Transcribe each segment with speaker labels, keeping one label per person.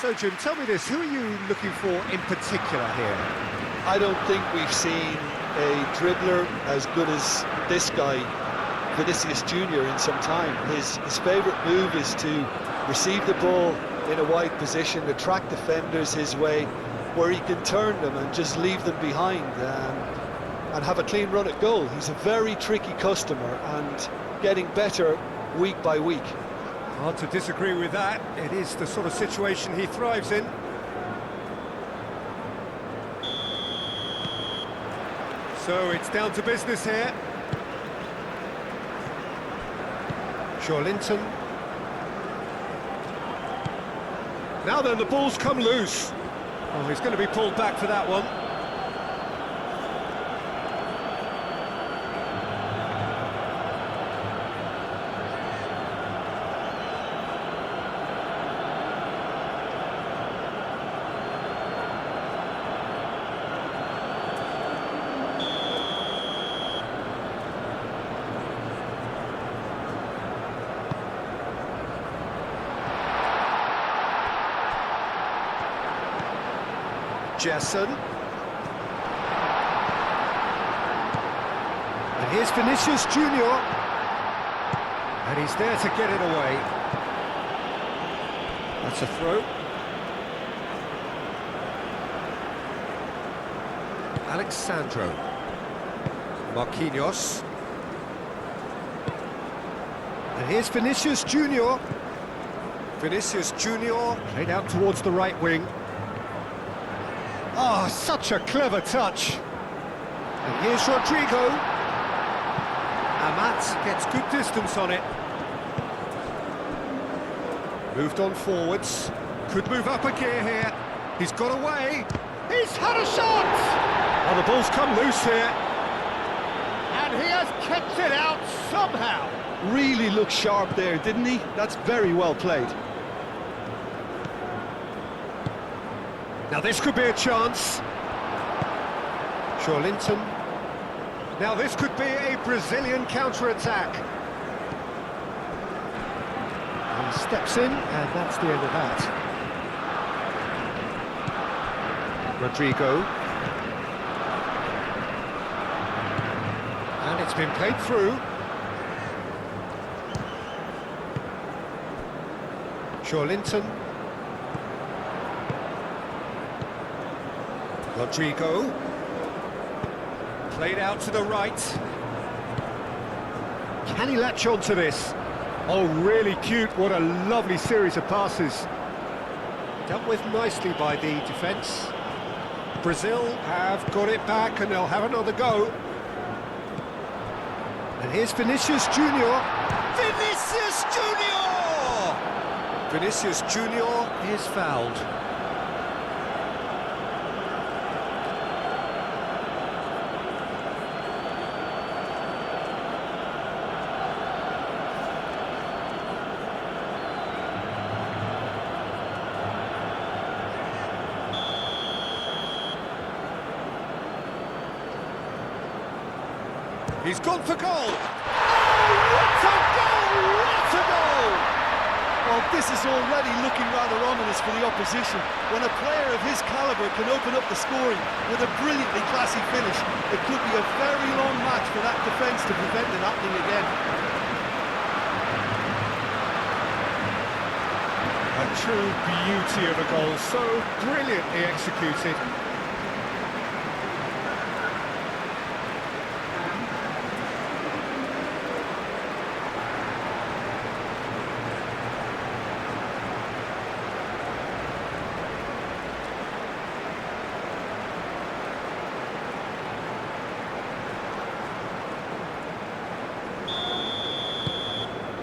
Speaker 1: So, Jim, tell me this, who are you looking for in particular here?
Speaker 2: I don't think we've seen a dribbler as good as this guy, Vinicius Junior, in some time. His favourite move is to receive the ball in a wide position, attract defenders his way, where he can turn them and just leave them behind and have a clean run at goal. He's a very tricky customer and getting better week by week.
Speaker 1: Hard to disagree with that. It is the sort of situation he thrives in. So it's down to business here. Linton. Now then, the ball's come loose. Oh, he's going to be pulled back for that one. Jason. And here's Vinicius Junior. And he's there to get it away. That's a throw. Alexandro. Marquinhos. And here's Vinicius Junior. Vinicius Junior played out towards the right wing. Oh, such a clever touch. And here's Rodrigo. Amat gets good distance on it. Moved on forwards. Could move up a gear here. He's got away. He's had a shot! Oh, the ball's come loose here. And he has kept it out somehow.
Speaker 2: Really looked sharp there, didn't he? That's very well played.
Speaker 1: Now this could be a chance. Linton. Now this could be a Brazilian counter-attack. He steps in, and that's the end of that. Rodrigo. And it's been played through. Linton. Rodrigo. Played out to the right. Can he latch on to this? Oh, really cute. What a lovely series of passes. Dealt with nicely by the defence. Brazil have got it back and they'll have another go. And here's Vinicius Junior. Vinicius Junior! Vinicius Junior is fouled. He's gone for goal! Oh, what a goal! What a goal!
Speaker 2: Well, this is already looking rather ominous for the opposition. When a player of his calibre can open up the scoring with a brilliantly classy finish, it could be a very long match for that defence to prevent it happening again.
Speaker 1: A true beauty of a goal, so brilliantly executed.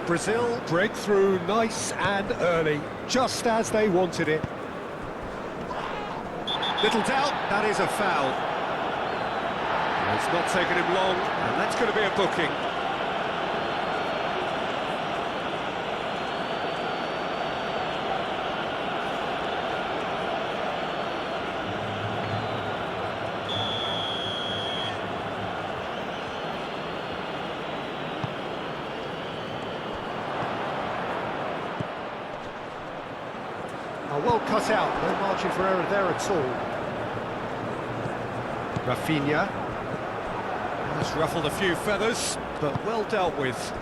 Speaker 1: Brazil break through nice and early, just as they wanted it. Little doubt, that is a foul. It's not taken him long, and that's going to be a booking. Oh, well cut out, no margin for error there at all. Rafinha. That's ruffled a few feathers, but well dealt with.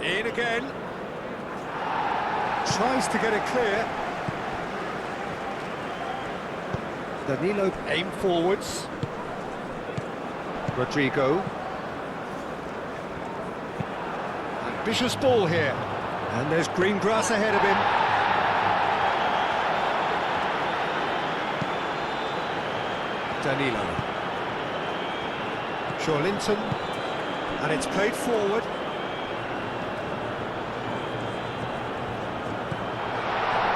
Speaker 1: In again. Tries to get it clear. Danilo aim forwards. Rodrigo. Ambitious ball here. And there's green grass ahead of him. Danilo. Linton. And it's played forward.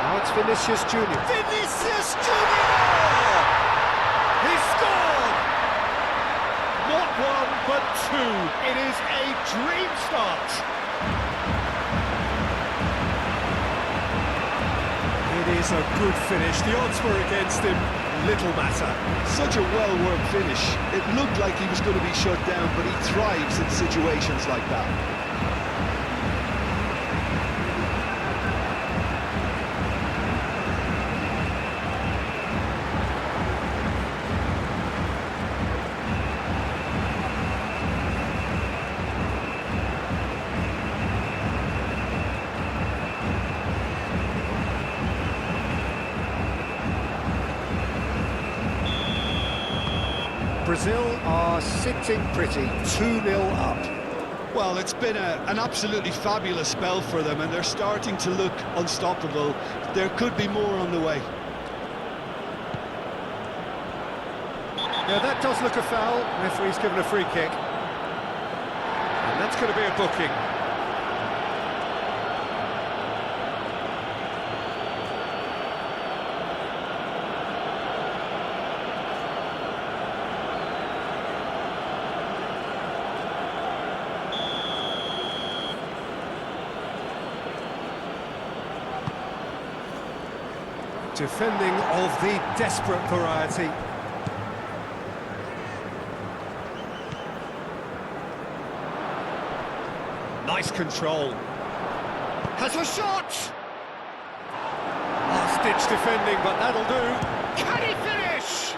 Speaker 1: Now it's Vinicius Junior. Vinicius Junior! He scored! Not one, but two. It is a dream start. It is a good finish. The odds were against him. Little matter.
Speaker 2: Such a well-worked finish. It looked like he was going to be shut down, but he thrives in situations like that.
Speaker 1: Brazil are sitting pretty, 2-0 up.
Speaker 2: Well, it's been an absolutely fabulous spell for them, and they're starting to look unstoppable. There could be more on the way.
Speaker 1: Yeah, that does look a foul. Referee's given a free kick. And that's going to be a booking. Defending of the desperate variety. Nice control. Has a shot! Last-ditch defending, but that'll do. Can he finish?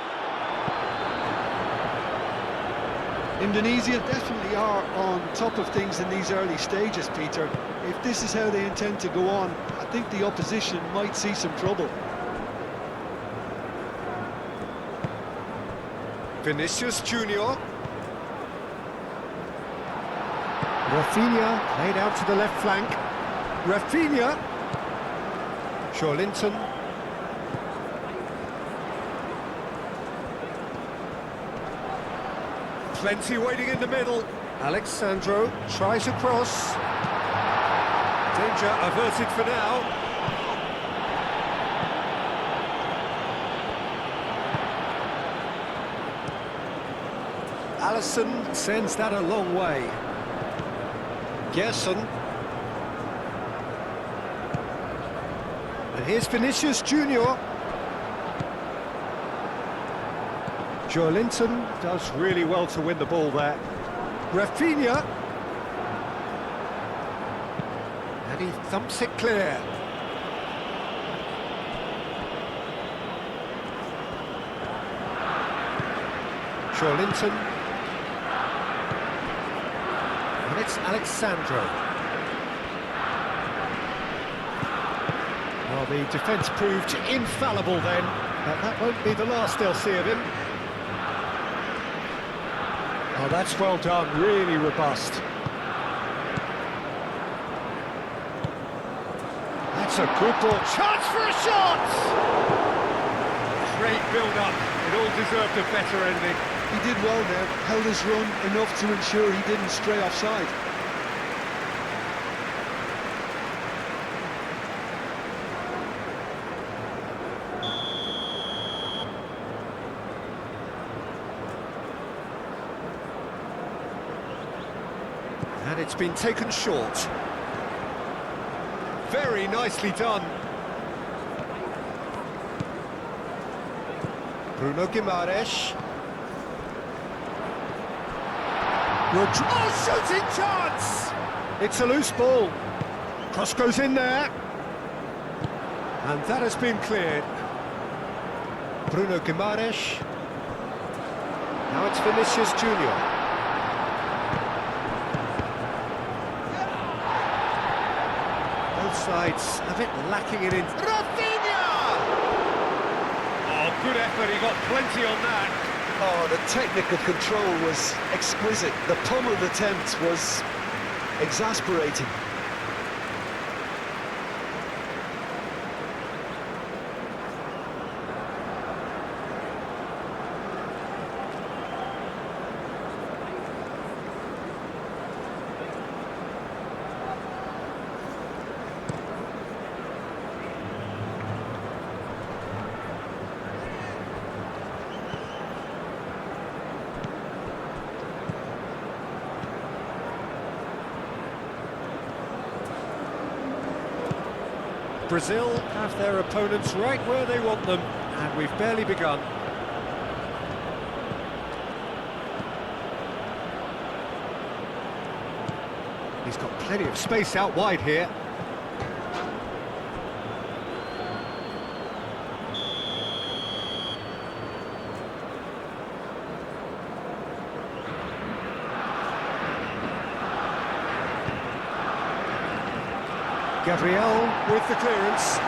Speaker 2: Indonesia definitely are on top of things in these early stages, Peter. If this is how they intend to go on, I think the opposition might see some trouble.
Speaker 1: Vinicius Junior. Rafinha played out to the left flank. Rafinha. Linton. Plenty waiting in the middle. Alexandro tries a cross. Danger averted for now. Alisson sends that a long way. Gerson. And here's Vinicius Junior. Linton does really well to win the ball there. Rafinha. And he thumps it clear. Linton. And it's Alexandro. Well, the defence proved infallible then, but that won't be the last they'll see of him. Oh, that's well done, really robust. That's a good ball. Chance for a shot! Great build-up. It all deserved a better ending.
Speaker 2: He did well there, held his run enough to ensure he didn't stray offside.
Speaker 1: And it's been taken short. Very nicely done. Bruno Guimaraes. Oh, shooting chance! It's a loose ball. Cross goes in there. And that has been cleared. Bruno Guimaraes. Now it's Vinicius Junior. Both sides a bit lacking it in. Rafinha! Oh, good effort, he got plenty on that.
Speaker 2: Oh, the technical control was exquisite. The pummeled attempt was exasperating.
Speaker 1: Brazil have their opponents right where they want them, and we've barely begun. He's got plenty of space out wide here. Gabriel with the clearance.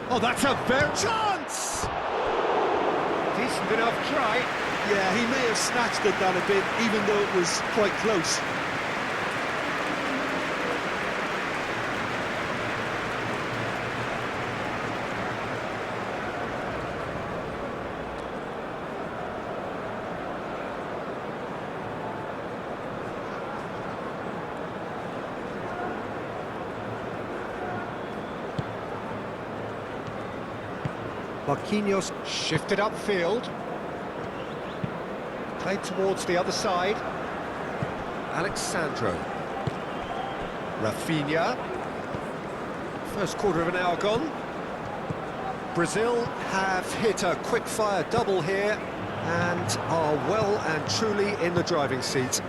Speaker 1: Oh, that's a very chance! Decent enough try.
Speaker 2: Yeah, he may have snatched at that a bit, even though it was quite close.
Speaker 1: Marquinhos shifted upfield. Played towards the other side. Alexandro. Rafinha. First quarter of an hour gone. Brazil have hit a quick-fire double here and are well and truly in the driving seat.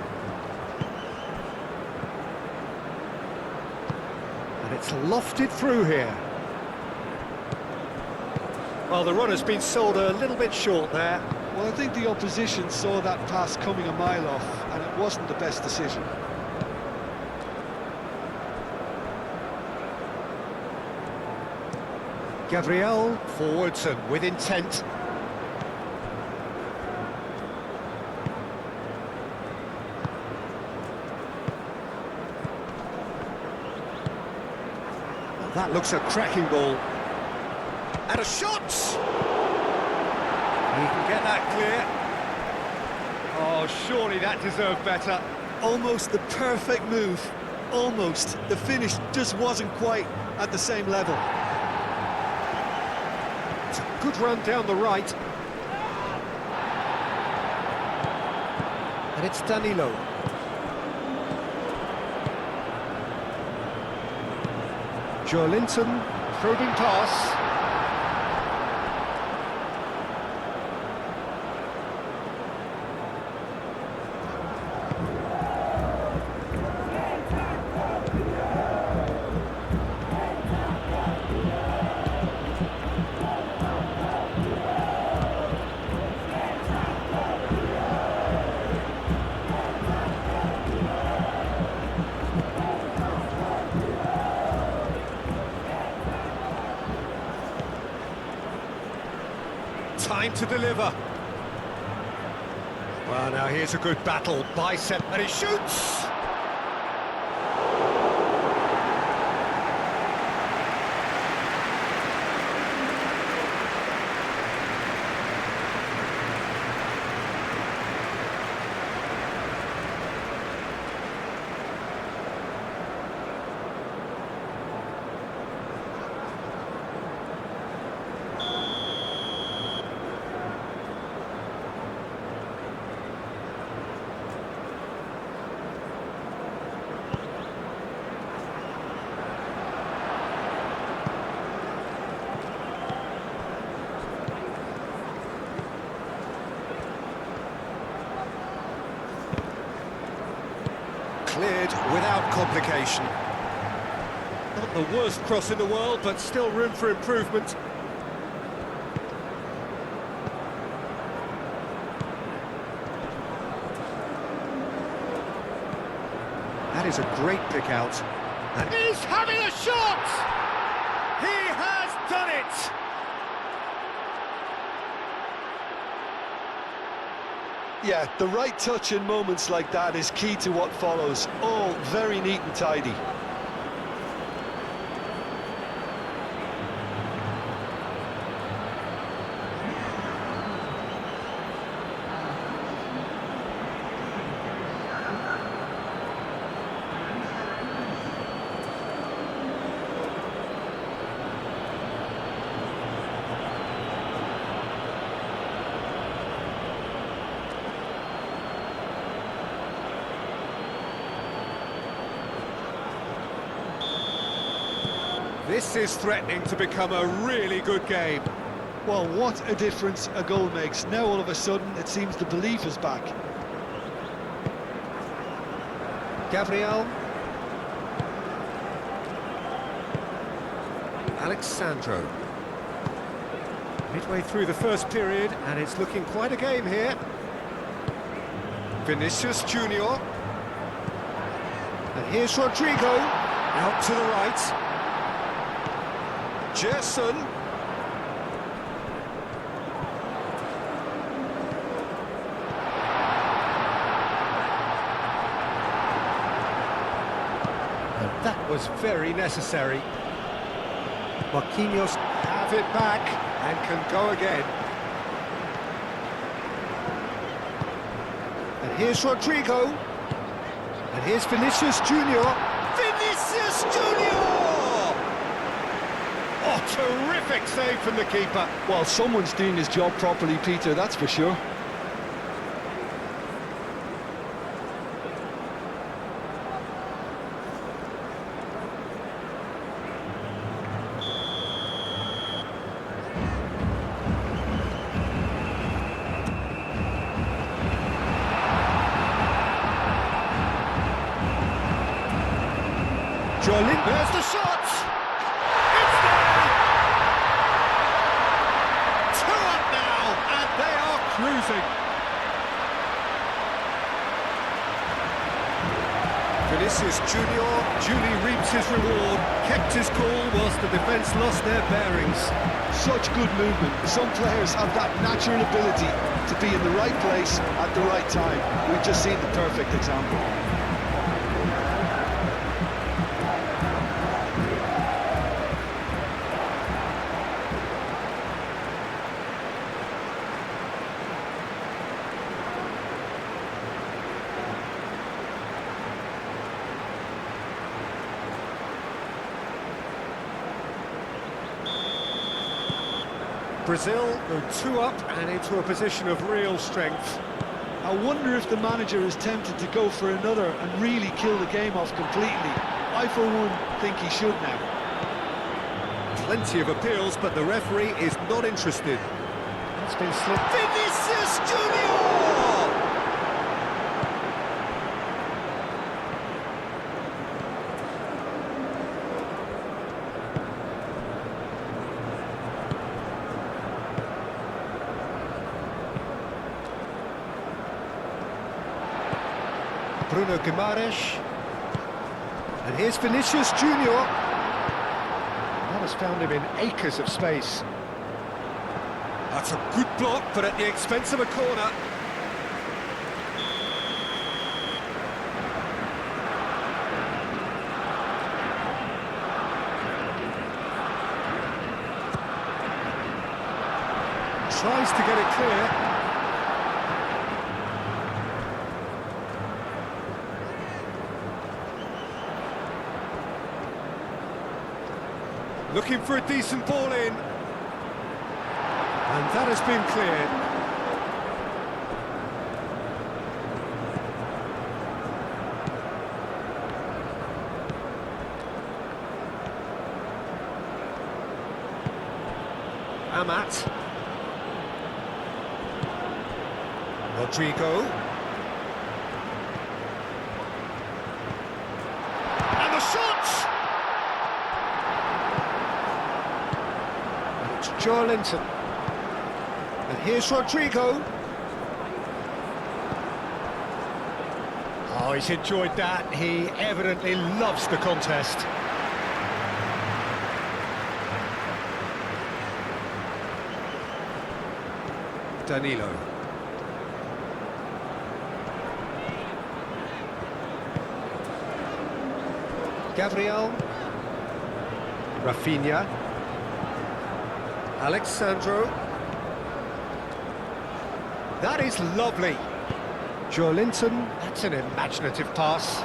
Speaker 1: And it's lofted through here. Well, the run has been sold a little bit short there.
Speaker 2: Well, I think the opposition saw that pass coming a mile off, and it wasn't the best decision.
Speaker 1: Gabriel forwards and with intent. Well, that looks a cracking ball. And a shot! He can get that clear. Oh, surely that deserved better.
Speaker 2: Almost the perfect move. Almost. The finish just wasn't quite at the same level.
Speaker 1: It's a good run down the right. And it's Danilo. Joelinton, probing pass. Time to deliver. Well, now here's a good battle. Bicep, and he shoots! Cleared without complication. Not the worst cross in the world, but still room for improvement. That is a great pick out. And he's having a shot! He has done it!
Speaker 2: Yeah, the right touch in moments like that is key to what follows. All very neat and tidy.
Speaker 1: This is threatening to become a really good game.
Speaker 2: Well, what a difference a goal makes. Now all of a sudden it seems the belief is back.
Speaker 1: Gabriel. Alexandro. Midway through the first period, and it's looking quite a game here. Vinicius Junior. And here's Rodrigo, out to the right. Gerson. And that was very necessary. Marquinhos have it back and can go again. And here's Rodrigo. And here's Vinicius Junior. Vinicius Junior! Oh, terrific save from the keeper.
Speaker 2: Well, someone's doing his job properly, Peter, that's for sure.
Speaker 1: Jolin, there's the shot! It's there! 2-up now, and they are cruising. Vinicius Junior duly reaps his reward, kept his cool whilst the defence lost their bearings.
Speaker 2: Such good movement. Some players have that natural ability to be in the right place at the right time. We've just seen the perfect example.
Speaker 1: Brazil go 2-up and into a position of real strength.
Speaker 2: I wonder if the manager is tempted to go for another and really kill the game off completely. I, for one, think he should now.
Speaker 1: Plenty of appeals, but the referee is not interested. It's been slipped. Vinicius Junior! Bruno Guimaraes. And here's Vinicius Junior. That has found him in acres of space. That's a good block, but at the expense of a corner. Tries to get it clear. Looking for a decent ball in. And that has been cleared. Amat. Rodrigo. Linton. And here's Rodrigo. Oh, he's enjoyed that. He evidently loves the contest. Danilo. Gabriel. Rafinha. Alexandro. That is lovely. Linton. That's an imaginative pass.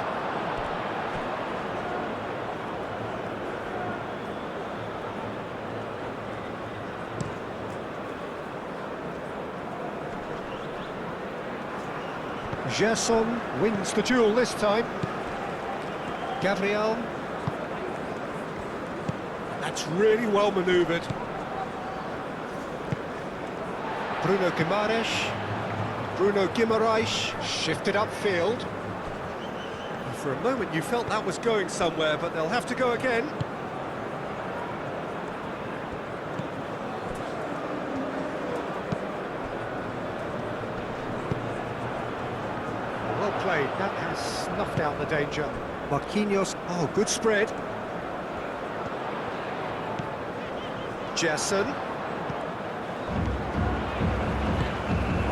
Speaker 1: Gerson wins the duel this time. Gabriel. That's really well manoeuvred. Bruno Guimaraes shifted upfield. For a moment you felt that was going somewhere, but they'll have to go again. Well played, that has snuffed out the danger. Marquinhos, oh, good spread. Gerson.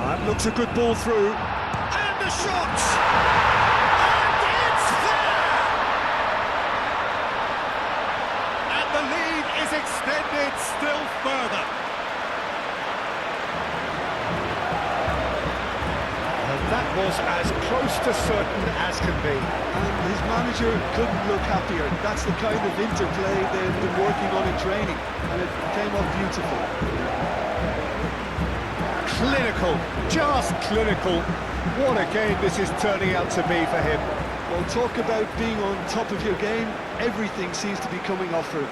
Speaker 1: That looks a good ball through. And the shot! And it's there! And the lead is extended still further. And that was as close to certain as can be.
Speaker 2: And his manager couldn't look happier. That's the kind of interplay they've been working on in training, and it came off beautiful.
Speaker 1: Clinical, just clinical. What a game this is turning out to be for him.
Speaker 2: Well, talk about being on top of your game. Everything seems to be coming off for him.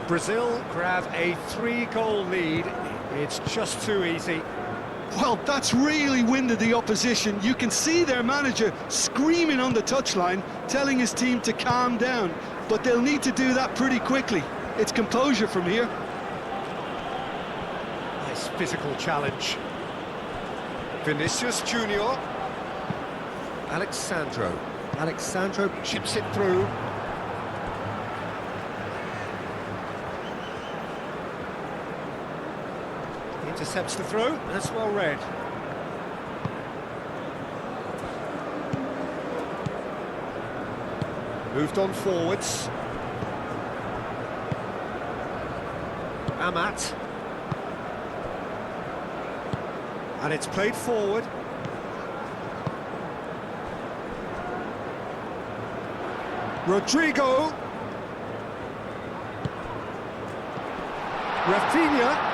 Speaker 1: Brazil grab a 3-goal lead. It's just too easy.
Speaker 2: Well, that's really winded the opposition. You can see their manager screaming on the touchline, telling his team to calm down. But they'll need to do that pretty quickly. It's composure from here.
Speaker 1: Nice physical challenge. Vinicius Junior. Alexandro chips it through. Intercepts the throw, that's well read. Moved on forwards. Amat. And it's played forward. Rodrigo. Rafinha.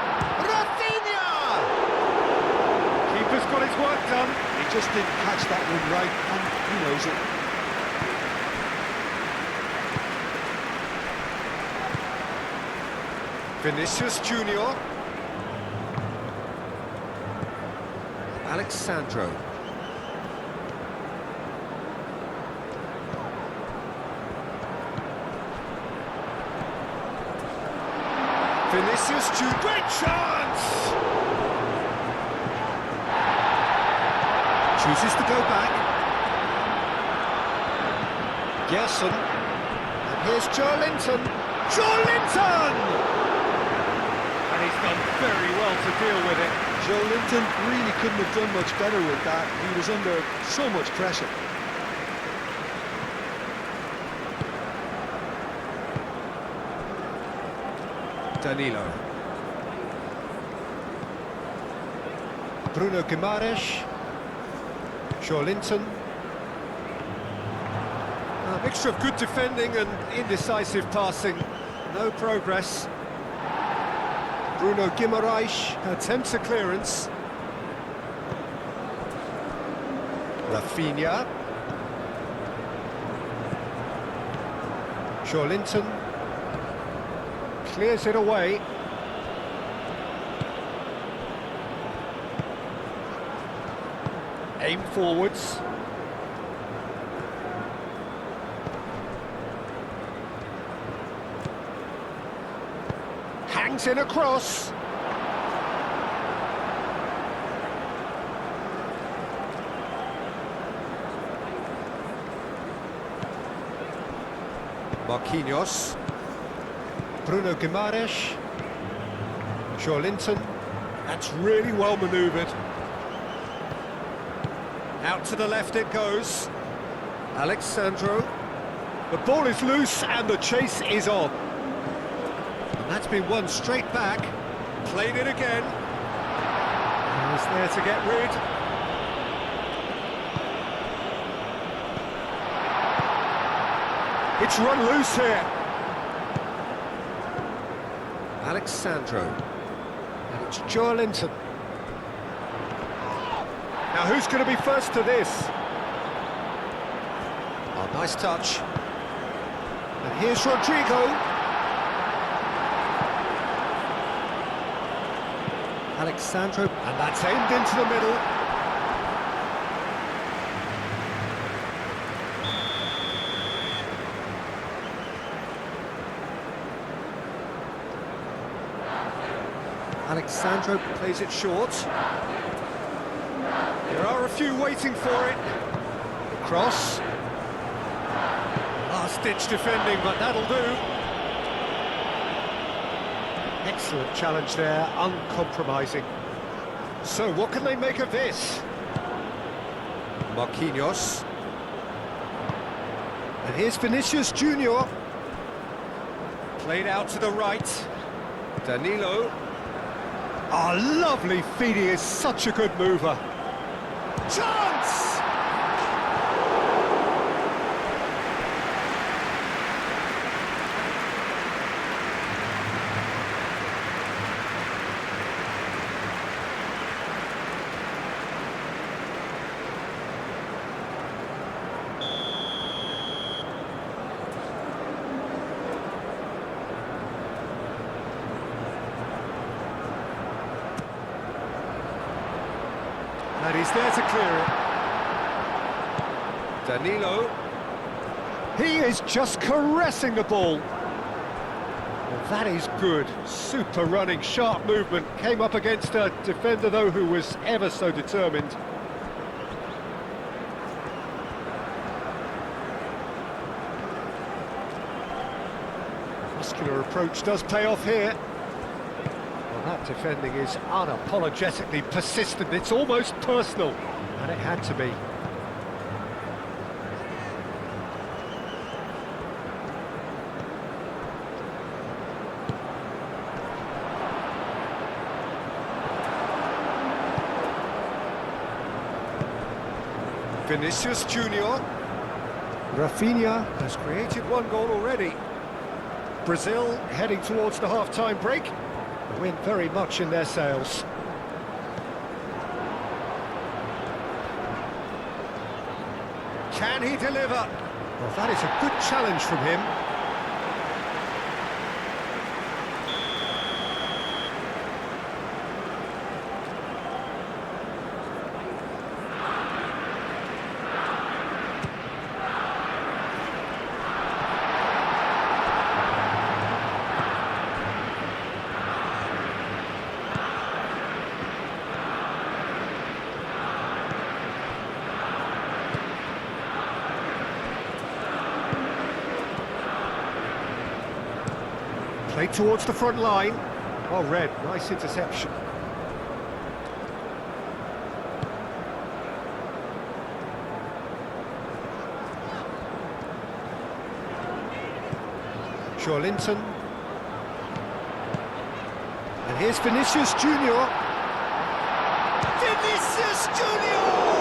Speaker 1: Keeper's got his work done.
Speaker 2: He just didn't catch that one right, and he knows it.
Speaker 1: Vinicius Junior. Alexandro. Vinicius Junior. Great chance! Chooses to go back. Gerson. And here's Linton. Linton! And he's done very well to deal with it.
Speaker 2: Linton really couldn't have done much better with that. He was under so much pressure.
Speaker 1: Danilo. Bruno Guimaraes. Linton. A mixture of good defending and indecisive passing. No progress. Bruno Guimaraes attempts a clearance. Rafinha. Linton clears it away. Aim forwards. Hangs in across. Marquinhos. Bruno Guimaraes. Linton. That's really well manoeuvred. Out to the left it goes. Alexandro. The ball is loose and the chase is on. And that's been won straight back. Played it again. He's there to get rid. It's run loose here. Alexandro. And it's Linton. Now who's going to be first to this? Oh, nice touch. And here's Rodrigo. Alexandro, and that's aimed into the middle. Alexandro plays it short. There are a few waiting for it. The cross. Last-ditch defending, but that'll do. Excellent challenge there, uncompromising. So, what can they make of this? Marquinhos. And here's Vinicius Junior. Played out to the right. Danilo. Oh, lovely feet, he is such a good mover. Chance! And he's there to clear it. Danilo. He is just caressing the ball. Well, that is good. Super running, sharp movement. Came up against a defender, though, who was ever so determined. Muscular approach does pay off here. That defending is unapologetically persistent, it's almost personal, and it had to be. Vinicius Junior. Rafinha has created one goal already. Brazil heading towards the half-time break. The wind very much in their sails. Can he deliver? Well, that is a good challenge from him. Played towards the front line. Well read, nice interception. Linton. And here's Vinicius Junior. Vinicius Junior!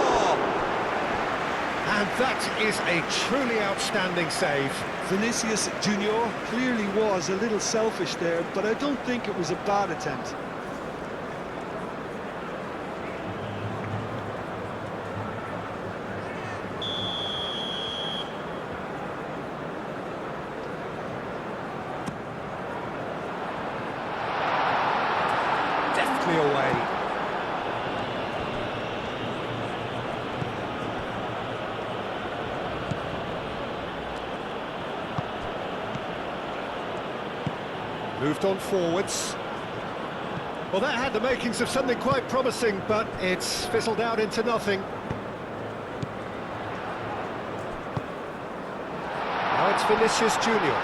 Speaker 1: And that is a truly outstanding save.
Speaker 2: Vinicius Junior clearly was a little selfish there, but I don't think it was a bad attempt.
Speaker 1: Moved on forwards. Well, that had the makings of something quite promising, but it's fizzled out into nothing. Now it's Vinicius Junior.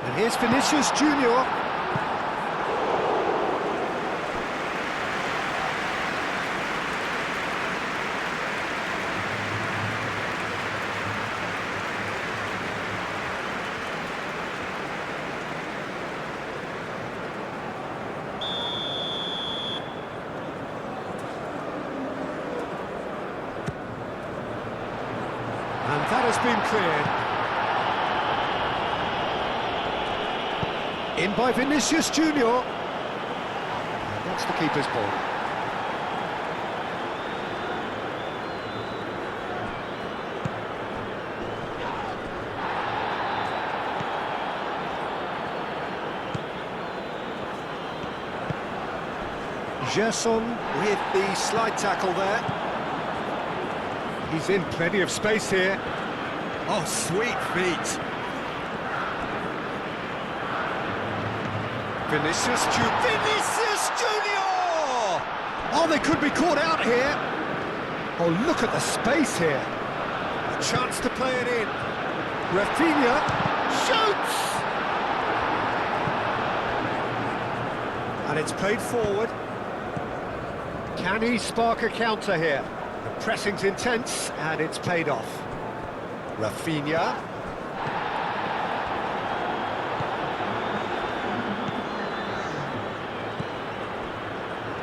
Speaker 1: And here's Vinicius Junior. And that has been cleared. In by Vinicius Junior. That's the keeper's ball. Gerson with the slide tackle there. He's in plenty of space here. Oh, sweet feet. Vinicius Junior! Oh, they could be caught out here. Oh, look at the space here. A chance to play it in. Rafinha shoots! And it's played forward. Can he spark a counter here? The pressing's intense, and it's paid off. Rafinha.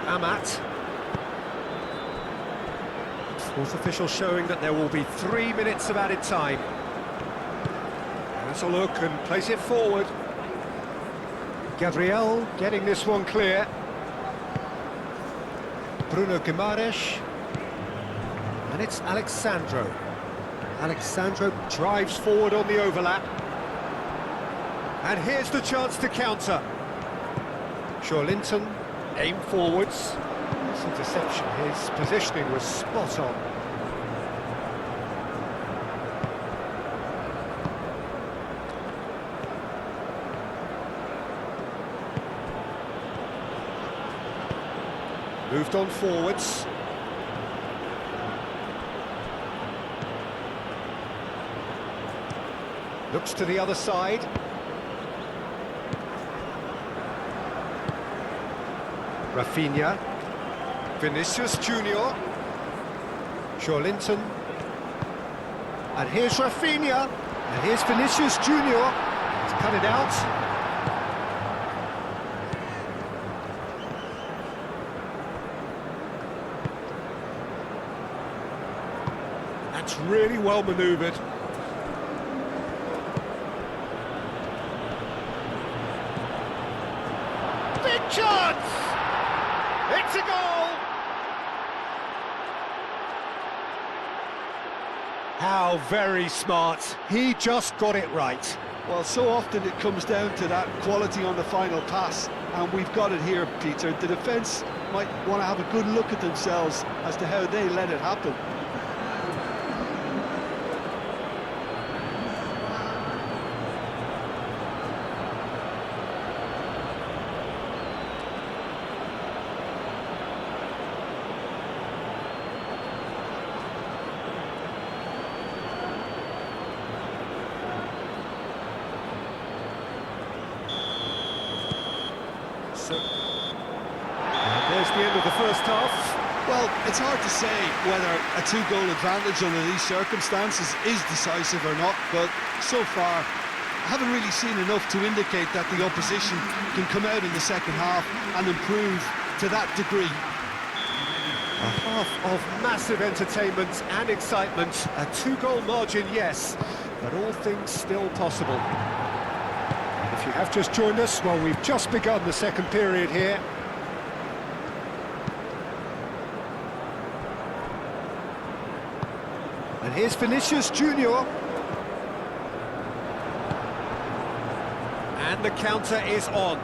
Speaker 1: Amat. Fourth official showing that there will be 3 minutes of added time. Let's a look and place it forward. Gabriel getting this one clear. Bruno Guimaraes. And it's Alexandro. Alexandro drives forward on the overlap. And here's the chance to counter. Linton, aim forwards. This interception, his positioning was spot on. Moved on forwards. Looks to the other side. Rafinha. Vinicius Junior. Linton. And here's Rafinha. And here's Vinicius Junior. He's cut it out. That's really well manoeuvred. Big chance! It's a goal! How very smart. He just got it right.
Speaker 2: Well, so often it comes down to that quality on the final pass, and we've got it here, Peter. The defence might want to have a good look at themselves as to how they let it happen.
Speaker 1: And there's the end of the first half.
Speaker 2: Well, it's hard to say whether a two-goal advantage under these circumstances is decisive or not, but so far I haven't really seen enough to indicate that the opposition can come out in the second half and improve to that degree.
Speaker 1: A half of massive entertainment and excitement. A two-goal margin, yes, but all things still possible. If you have just joined us, well, we've just begun the second period here. And here's Vinicius Junior. And the counter is on.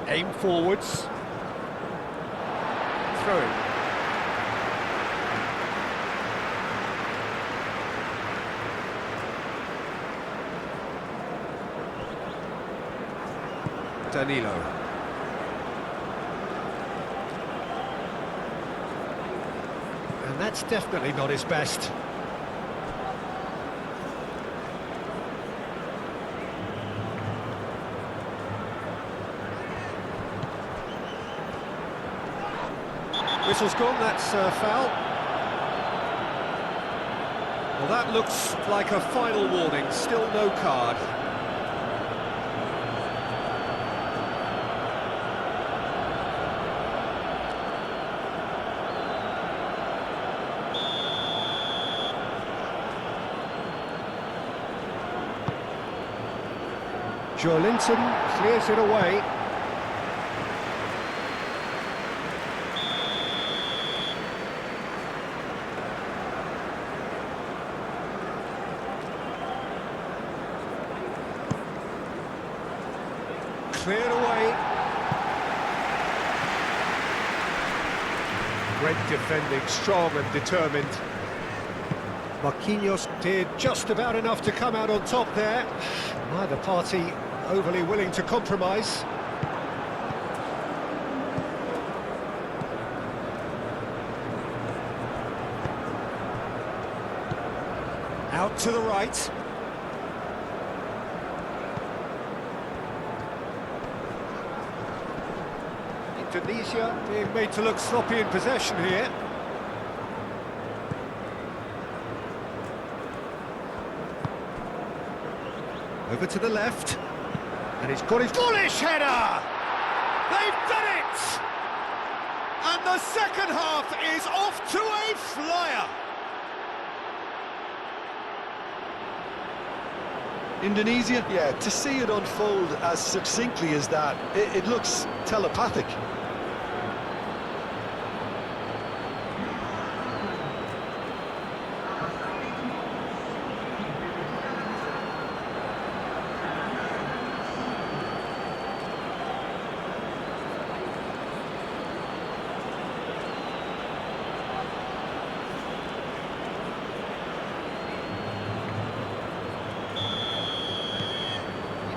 Speaker 1: Aim forwards. Throw in. Danilo. And that's definitely not his best. Whistle's gone, that's foul. Well, that looks like a final warning, still no card. Joelinton clears it away. Cleared away. Great defending, strong and determined. Marquinhos did just about enough to come out on top there. Neither party overly willing to compromise. Out to the right. Indonesia being made to look sloppy in possession here. Over to the left, and he's got his bullish header! They've done it! And the second half is off to a flyer!
Speaker 2: Indonesia, yeah, to see it unfold as succinctly as that, it looks telepathic.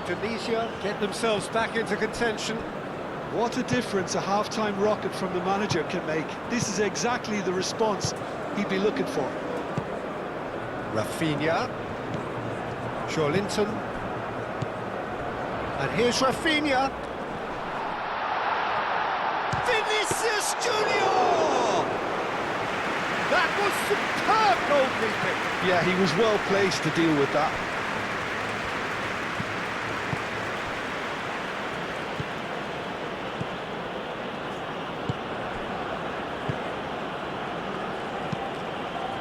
Speaker 1: Indonesia get themselves back into contention.
Speaker 2: What a difference a half-time rocket from the manager can make. This is exactly the response he'd be looking for.
Speaker 1: Rafinha. Joelinton. And here's Rafinha. Vinicius Junior! That was superb goalkeeping.
Speaker 2: Yeah, he was well placed to deal with that.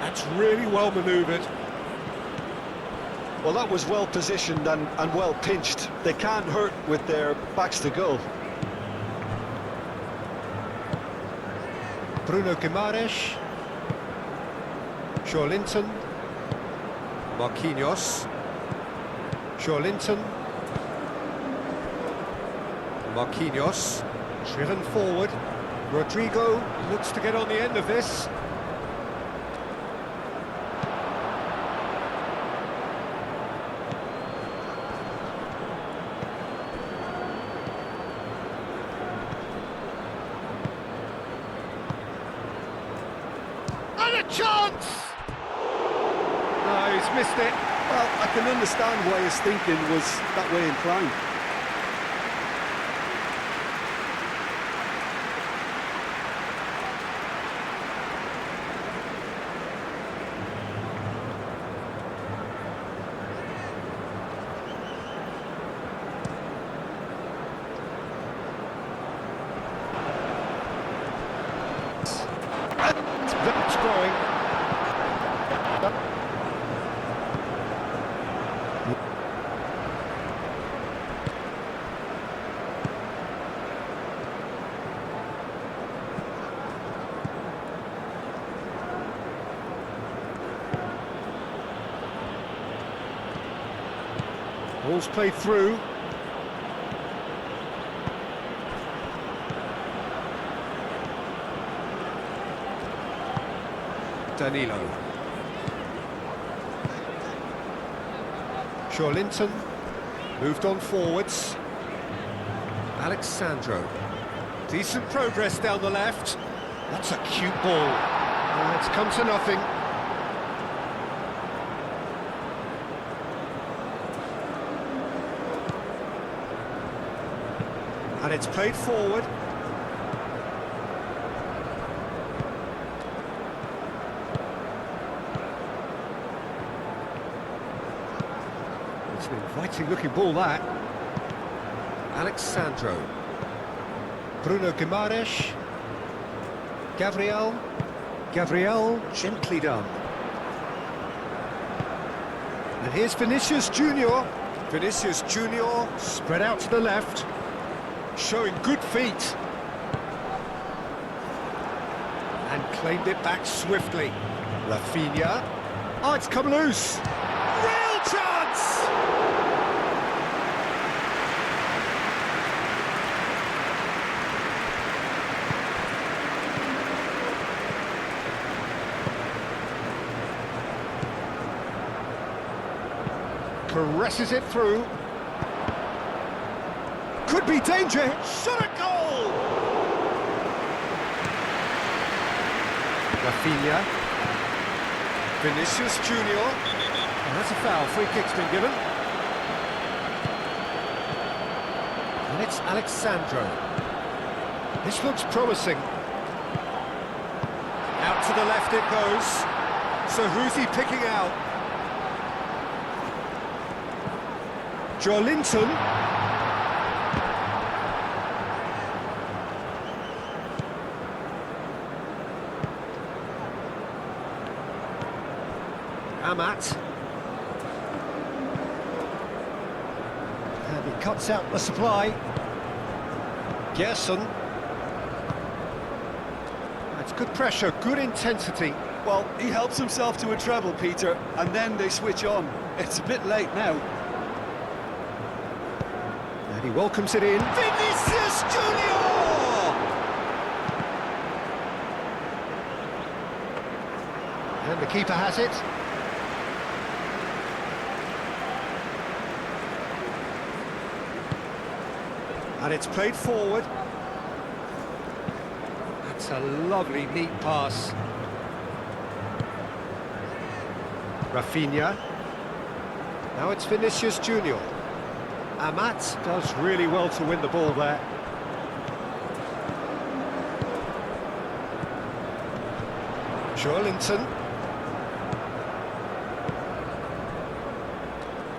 Speaker 1: That's really well manoeuvred.
Speaker 2: Well, that was well positioned and well pinched. They can't hurt with their backs to goal.
Speaker 1: Bruno Guimaraes. Joelinton. Marquinhos. Joelinton. Marquinhos. Driven forward. Rodrigo looks to get on the end of this. And a chance! No, he's missed it.
Speaker 2: Well, I can understand why his thinking was that way inclined.
Speaker 1: That's growing. Ball's played through. Danilo. Joelinton moved on forwards. Alexandro. Decent progress down the left. That's a cute ball. Oh, it's come to nothing. And it's played forward. It's an inviting looking ball, that. Alexandro. Bruno Guimaraes. Gabriel. Gently done. And here's Vinicius Junior. Vinicius Junior spread out to the left, showing good feet. And claimed it back swiftly. Rafinha. Oh, it's come loose. Real chance! Caresses it through. Could be danger. Shot a goal! Rafinha. Vinicius Junior. And that's a foul. Free kick's been given. And it's Alexandro. This looks promising. Out to the left it goes. So who's he picking out? Joelinton. Amat. And he cuts out the supply. Gerson. That's good pressure, good intensity.
Speaker 2: Well, he helps himself to a treble, Peter, and then they switch on. It's a bit late now.
Speaker 1: And he welcomes it in. Vinicius Junior! And the keeper has it. And it's played forward. That's a lovely, neat pass. Rafinha. Now it's Vinicius Junior. Amat does really well to win the ball there. Joelinton.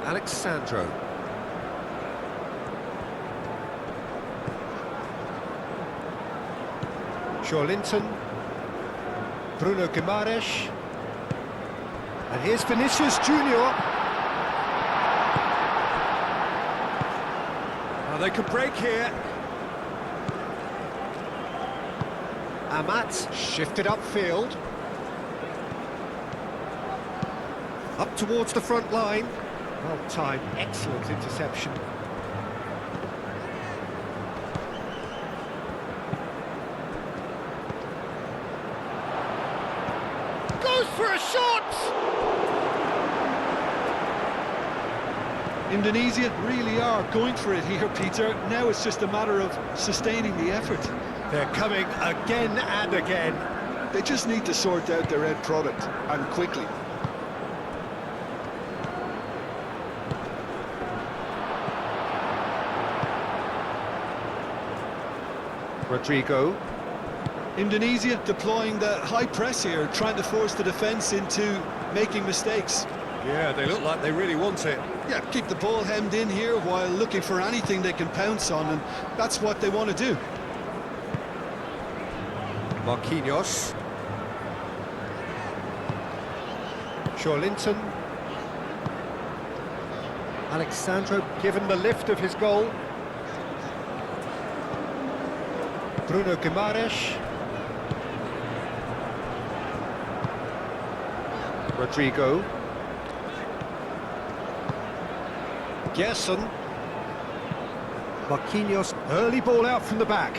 Speaker 1: Alexandro. Joelinton. Bruno Guimaraes. And here's Vinicius Junior. Oh, they could break here. Amat shifted upfield. Up towards the front line. Well timed, excellent interception. Goes for a shot!
Speaker 2: Indonesia really are going for it here, Peter. Now it's just a matter of sustaining the effort.
Speaker 1: They're coming again and again.
Speaker 2: They just need to sort out their end product, and quickly.
Speaker 1: Rodrigo.
Speaker 2: Indonesia deploying the high press here, trying to force the defence into making mistakes.
Speaker 1: Yeah, they look like they really want it.
Speaker 2: Yeah, keep the ball hemmed in here while looking for anything they can pounce on, and that's what they want to do.
Speaker 1: Marquinhos. Joelinton. Alexandro given the lift of his goal. Bruno Guimaraes. Rodrigo. Gerson. Marquinhos, early ball out from the back.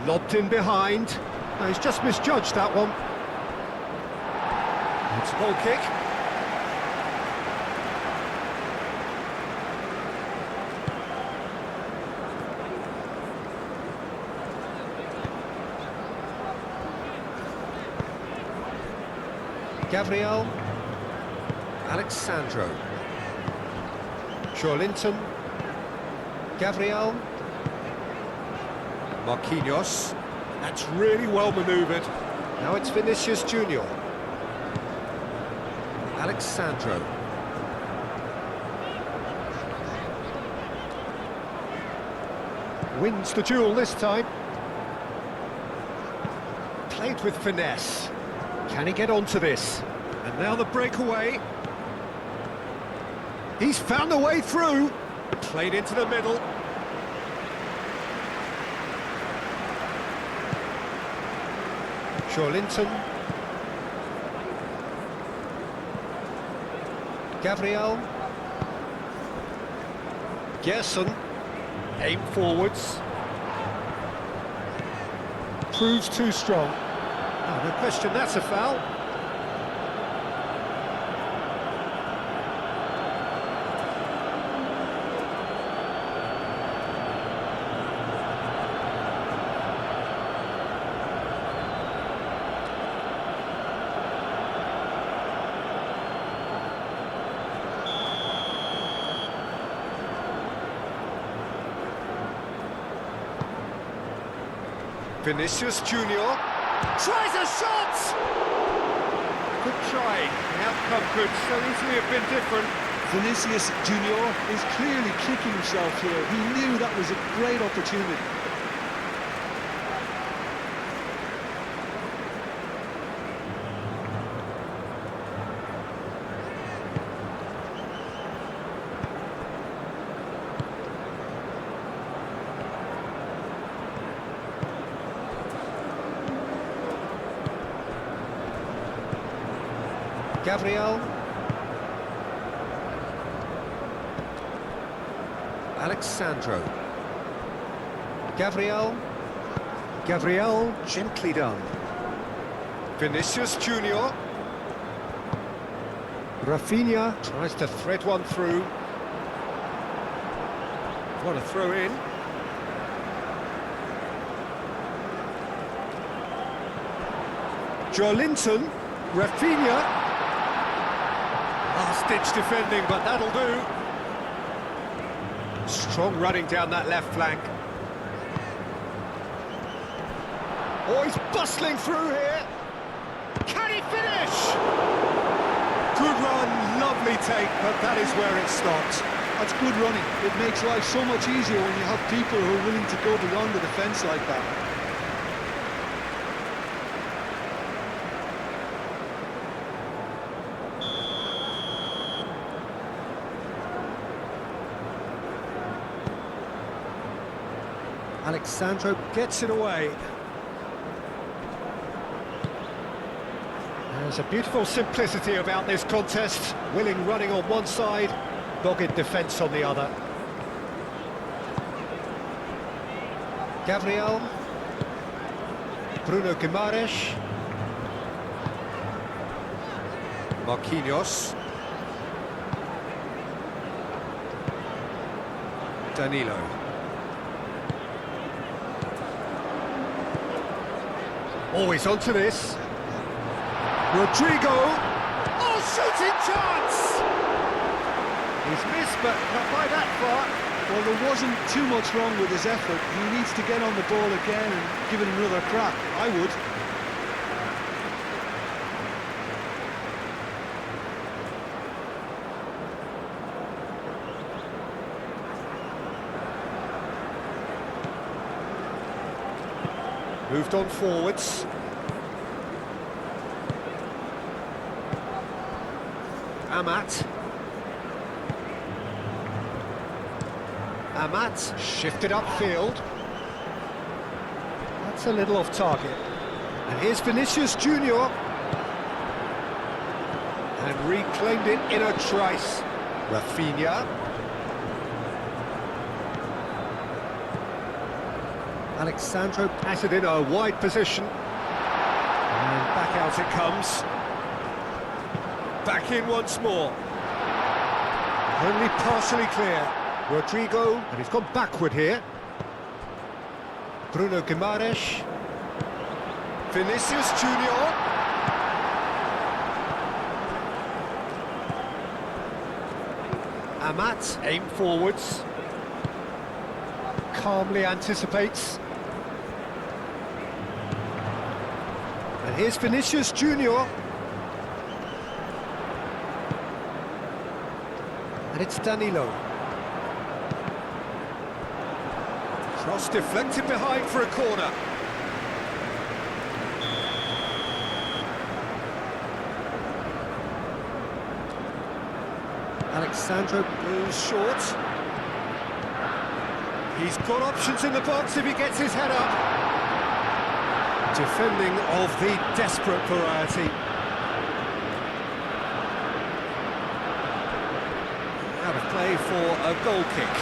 Speaker 1: Lobbed in behind. No, he's just misjudged that one. It's a goal kick. Gabriel. Alexandro. Linton. Gabriel. Marquinhos. That's really well manoeuvred. Now it's Vinicius Junior. Alexandro. Wins the duel this time. Played with finesse. Can he get onto this? And now the breakaway. He's found a way through. Played into the middle. Linton. Gabriel. Gerson. Aim forwards. Proves too strong. Oh, no question, that's a foul. Vinicius Junior tries a shot! Good try. The outcome could so easily have been different.
Speaker 2: Vinicius Junior is clearly kicking himself here. He knew that was a great opportunity.
Speaker 1: Gabriel. Alexandro. Gabriel. Gabriel, gently done. Vinicius Junior. Rafinha tries to thread one through. What a throw in. Linton. Rafinha. Last-ditch defending, but that'll do. Strong running down that left flank. Oh, he's bustling through here. Can he finish? Good run, lovely take, but that is where it stops.
Speaker 2: That's good running. It makes life so much easier when you have people who are willing to go beyond the defence like that.
Speaker 1: Alexandro gets it away. There's a beautiful simplicity about this contest. Willing running on one side, dogged defence on the other. Gabriel. Bruno Guimaraes. Marquinhos. Danilo. Always onto this. Rodrigo. Oh, shooting chance! He's missed, but not by that far.
Speaker 2: Well, there wasn't too much wrong with his effort. He needs to get on the ball again and give it another crack. I would.
Speaker 1: Moved on forwards. Amat. Amat shifted upfield. That's a little off target. And here's Vinicius Junior. And reclaimed it in a trice. Rafinha. Alexandro patted in a wide position. And back out it comes. Back in once more. Only partially clear. Rodrigo, and he's gone backward here. Bruno Guimaraes. Vinicius Junior. Amat, aim forwards. Calmly anticipates. And here's Vinicius Junior. And it's Danilo. Cross deflected behind for a corner. Alexandro goes short. He's got options in the box if he gets his head up. Defending of the desperate variety. Out of play for a goal kick.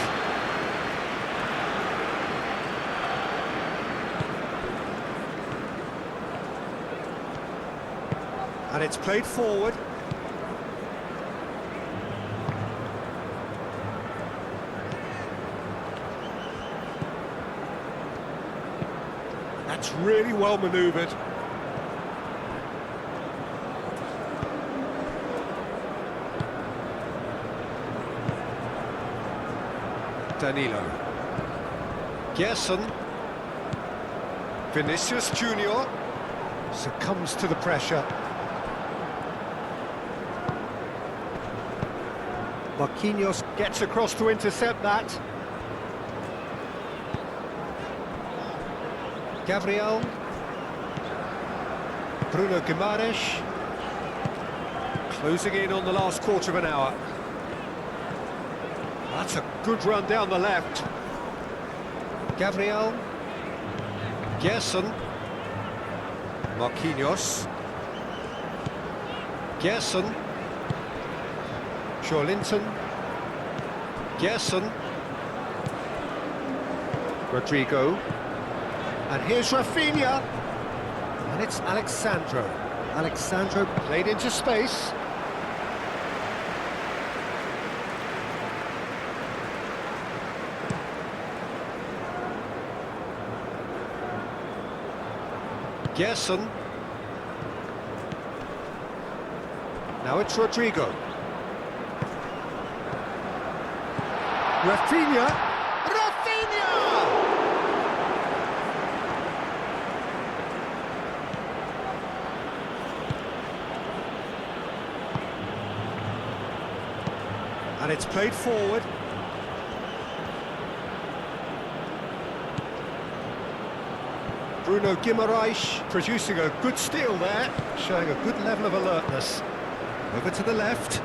Speaker 1: And it's played forward. That's really well manoeuvred. Danilo. Gerson. Vinicius Junior succumbs to the pressure. Marquinhos gets across to intercept that. Gabriel. Bruno Guimaraes. Closing in on the last quarter of an hour. That's a good run down the left. Gabriel. Gerson. Marquinhos. Gerson. Linton. Gerson. Rodrigo. And here's Rafinha. And it's Alexandro. Alexandro played into space. Gerson. Now it's Rodrigo. Rafinha! Rafinha! And it's played forward. Bruno Guimaraes producing a good steal there, showing a good level of alertness. Over to the left.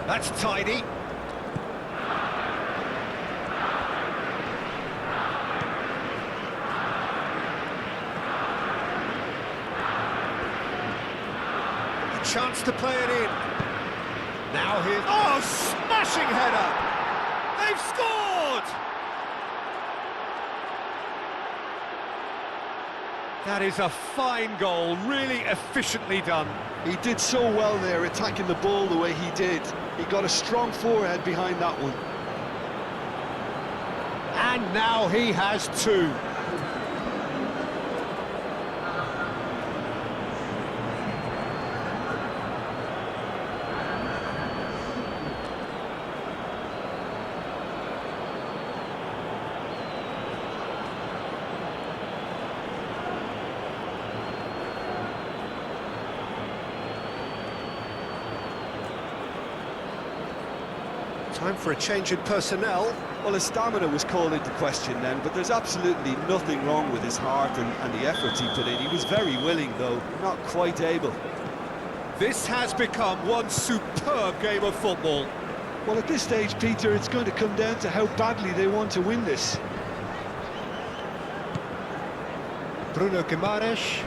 Speaker 1: That's tidy. A chance to play it in. Now here. Oh, smashing header! They've scored! That is a fine goal, really efficiently done.
Speaker 2: He did so well there, attacking the ball the way he did. He got a strong forehead behind that one.
Speaker 1: And now he has two. Time for a change in personnel.
Speaker 2: Well, his stamina was called into question then, but there's absolutely nothing wrong with his heart and the efforts he put in. He was very willing, though, not quite able.
Speaker 1: This has become one superb game of football.
Speaker 2: Well, at this stage, Peter, it's going to come down to how badly they want to win this.
Speaker 1: Bruno Guimaraes.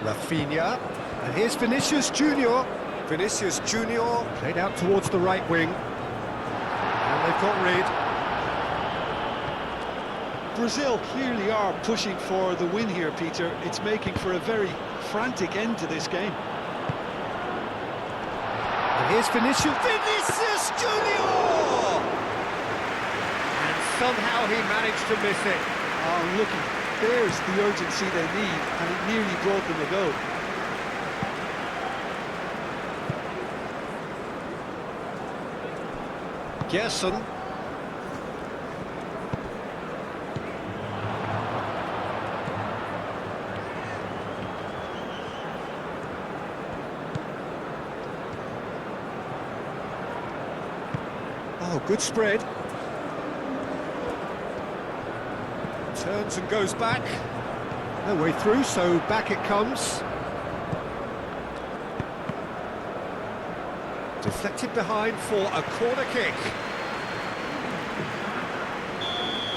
Speaker 1: Rafinha. And here's Vinicius Junior. Vinicius Junior played out towards the right wing. And they've got rid.
Speaker 2: Brazil clearly are pushing for the win here, Peter. It's making for a very frantic end to this game.
Speaker 1: And here's Vinicius Junior! And somehow he managed to miss it.
Speaker 2: Oh, look, there's the urgency they need, and it nearly brought them a goal.
Speaker 1: Gerson. Oh, good spread. Turns and goes back. No way through, so back it comes. Deflected behind for a corner kick.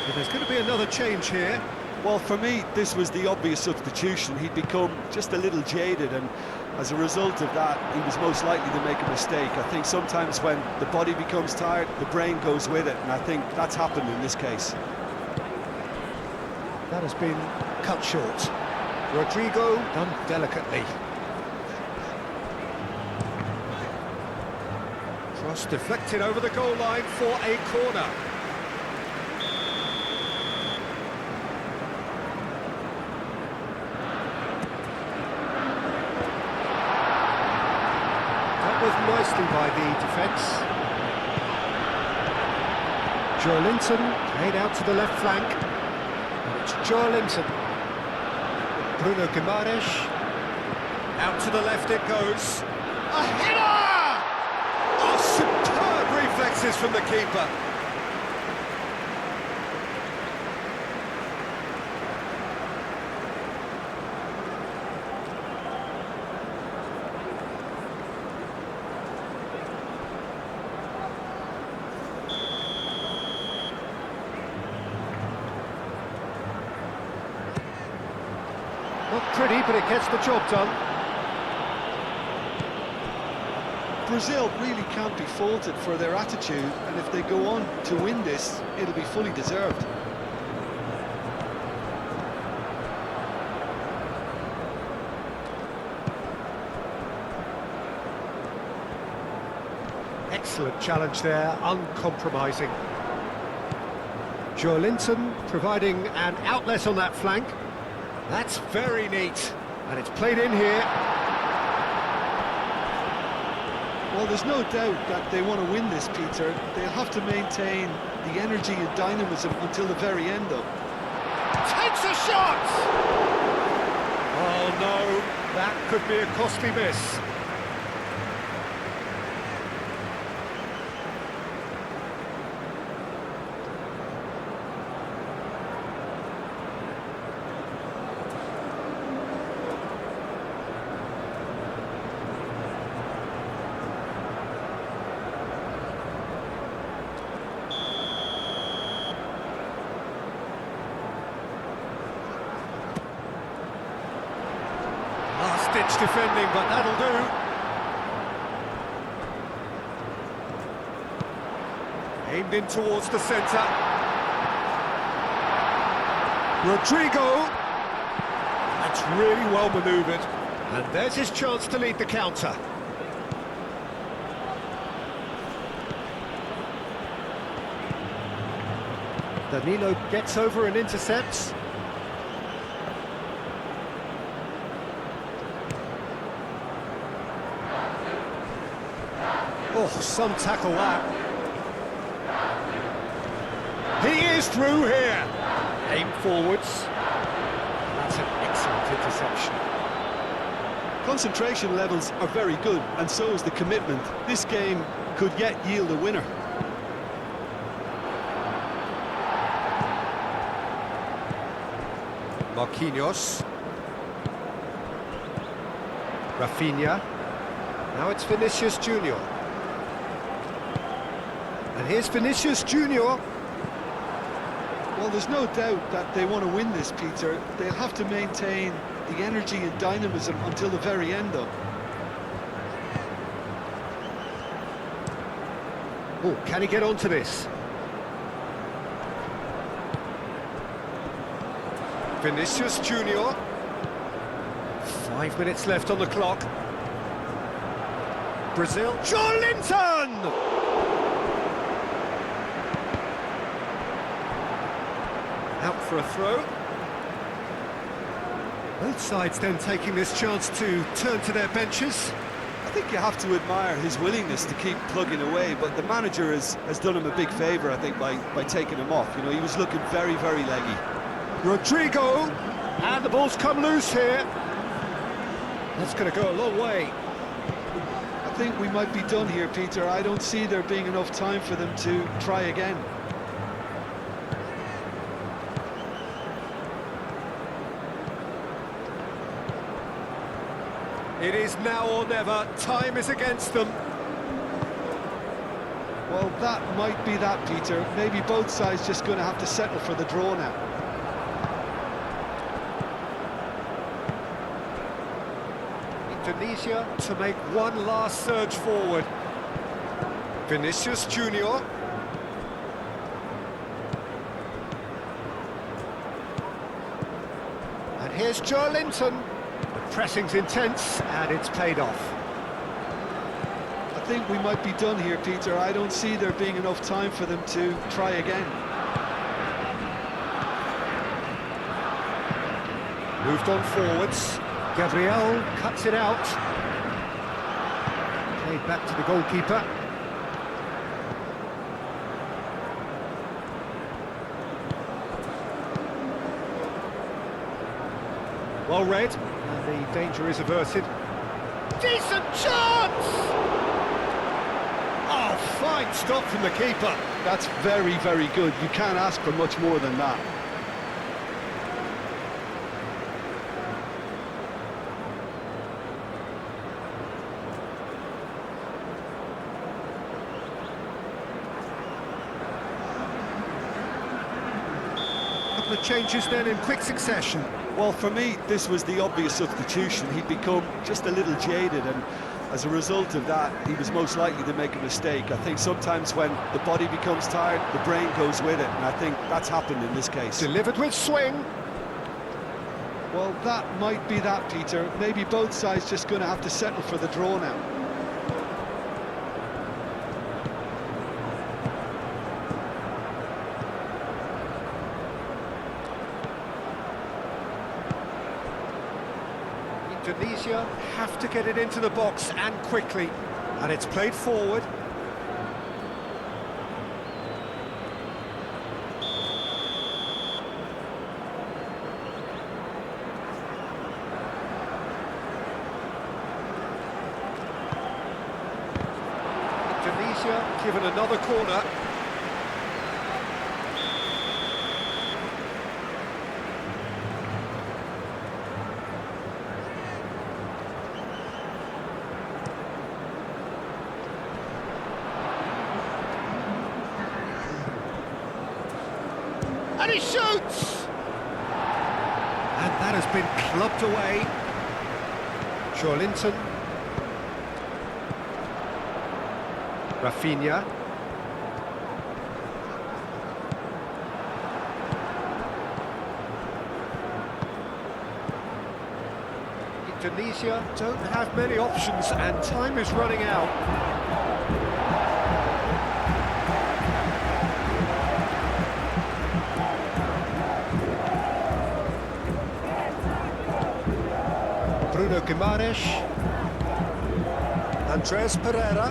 Speaker 1: And there's going to be another change here.
Speaker 2: Well, for me, this was the obvious substitution. He'd become just a little jaded, and as a result of that, he was most likely to make a mistake. I think sometimes when the body becomes tired, the brain goes with it, and I think that's happened in this case.
Speaker 1: That has been cut short. Rodrigo done delicately. Cross deflected over the goal line for a corner. Dealt with nicely by the defence. Joelinton played out to the left flank. And it's Joelinton. Bruno Guimaraes. Out to the left it goes. A header! Oh, superb reflexes from the keeper. Not pretty, but it gets the job done.
Speaker 2: Brazil really can't be faulted for their attitude, and if they go on to win this, it'll be fully deserved.
Speaker 1: Excellent challenge there, uncompromising. Joelinton providing an outlet on that flank. That's very neat, and it's played in here.
Speaker 2: Well, there's no doubt that they want to win this, Peter. They'll have to maintain the energy and dynamism until the very end, though.
Speaker 1: Takes a shot! Oh no, that could be a costly miss. Last-ditch defending, but that'll do. Aimed in towards the centre. Rodrigo. That's really well manoeuvred. And there's his chance to lead the counter. Danilo gets over and intercepts. Oh, some tackle that. He is through here. Aim forwards. That's an excellent interception.
Speaker 2: Concentration levels are very good, and so is the commitment. This game could yet yield a winner.
Speaker 1: Marquinhos. Rafinha. Now it's Vinicius Junior. And here's Vinicius Junior.
Speaker 2: Well, there's no doubt that they want to win this, Peter. They'll have to maintain the energy and dynamism until the very end, though.
Speaker 1: Oh, can he get onto this? Vinicius Junior. 5 minutes left on the clock. Brazil. Joelinton! Out for a throw. Both sides then taking this chance to turn to their benches.
Speaker 2: I think you have to admire his willingness to keep plugging away, but the manager has done him a big favour, I think, by taking him off. You know, he was looking very, very leggy.
Speaker 1: Rodrigo, and the ball's come loose here. That's going to go a long way.
Speaker 2: I think we might be done here, Peter. I don't see there being enough time for them to try again.
Speaker 1: It is now or never. Time is against them.
Speaker 2: Well, that might be that, Peter. Maybe both sides just going to have to settle for the draw now.
Speaker 1: Indonesia to make one last surge forward. Vinicius Junior. And here's Joe Linton. The pressing's intense and it's paid off.
Speaker 2: I think we might be done here, Peter. I don't see there being enough time for them to try again.
Speaker 1: Moved on forwards. Gabriel cuts it out. Played back to the goalkeeper. Well read, and the danger is averted. Decent chance! Oh, fine stop from the keeper.
Speaker 2: That's very, very good. You can't ask for much more than that.
Speaker 1: Couple of changes then in quick succession.
Speaker 2: Well, for me, this was the obvious substitution. He'd become just a little jaded, and as a result of that, he was most likely to make a mistake. I think sometimes when the body becomes tired, the brain goes with it, and I think that's happened in this case.
Speaker 1: Delivered with swing.
Speaker 2: Well, that might be that, Peter. Maybe both sides just going to have to settle for the draw now.
Speaker 1: Indonesia have to get it into the box and quickly, and it's played forward. Indonesia given another corner. And he shoots! And that has been clubbed away. Linton. Rafinha. Indonesia don't have many options and time is running out. Bruno Guimaraes, Andres Pereira.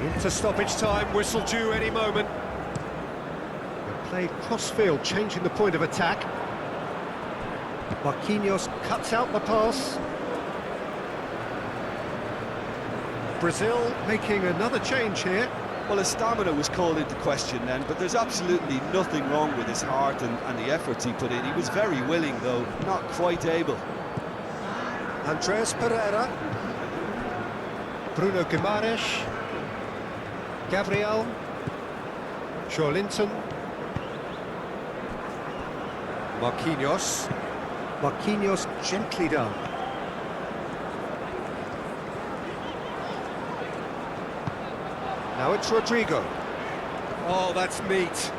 Speaker 1: Into stoppage time, whistle due any moment. They played cross-field, changing the point of attack. Marquinhos cuts out the pass. Brazil making another change here.
Speaker 2: Well, his stamina was called into question then, but there's absolutely nothing wrong with his heart and the efforts he put in. He was very willing, though, not quite able.
Speaker 1: Andres Pereira. Bruno Guimaraes. Gabriel. Linton. Marquinhos. Marquinhos gently done. Now it's Rodrigo. Oh, that's neat.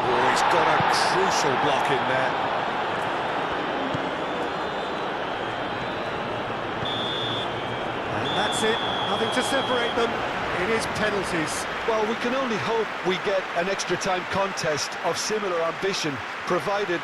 Speaker 1: Oh, he's got a crucial block in there. And that's it. Nothing to separate them. It is penalties.
Speaker 2: Well, we can only hope we get an extra time contest of similar ambition, provided